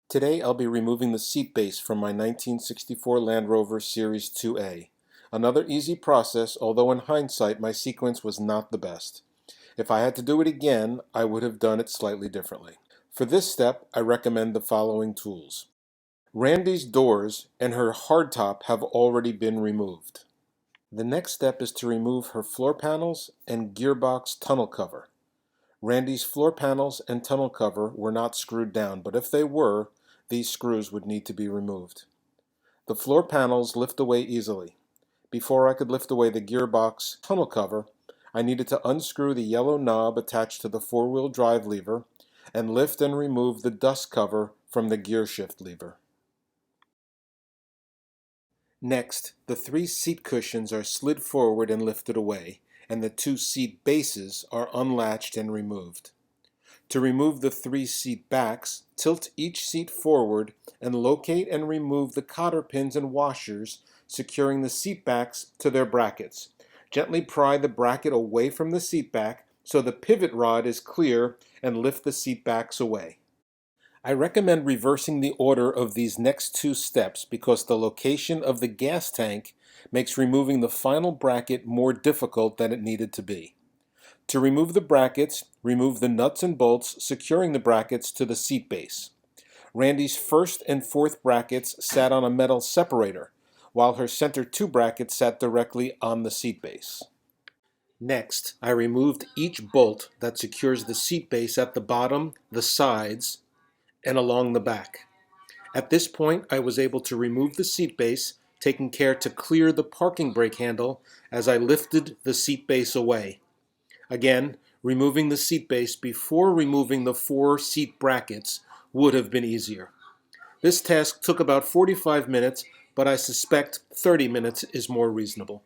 Today I'll be removing the seat base from my 1964 Land Rover Series 2A. Another easy process, although in hindsight my sequence was not the best. If I had to do it again, I would have done it slightly differently. For this step, I recommend the following tools. Randy's doors and her hardtop have already been removed. The next step is to remove her floor panels and gearbox tunnel cover. Randy's floor panels and tunnel cover were not screwed down, but if they were, these screws would need to be removed. The floor panels lift away easily. Before I could lift away the gearbox tunnel cover, I needed to unscrew the yellow knob attached to the four-wheel drive lever and lift and remove the dust cover from the gear shift lever. Next, the 3 seat cushions are slid forward and lifted away, and the 2 seat bases are unlatched and removed. To remove the 3 seat backs, tilt each seat forward and locate and remove the cotter pins and washers securing the seat backs to their brackets. Gently pry the bracket away from the seat back so the pivot rod is clear and lift the seat backs away. I recommend reversing the order of these next 2 steps because the location of the gas tank makes removing the final bracket more difficult than it needed to be. To remove the brackets, remove the nuts and bolts securing the brackets to the seat base. Randy's first and fourth brackets sat on a metal separator, while her center 2 brackets sat directly on the seat base. Next, I removed each bolt that secures the seat base at the bottom, the sides, and along the back. At this point, I was able to remove the seat base, taking care to clear the parking brake handle as I lifted the seat base away. Again, removing the seat base before removing the 4 seat brackets would have been easier. This task took about 45 minutes, but I suspect 30 minutes is more reasonable.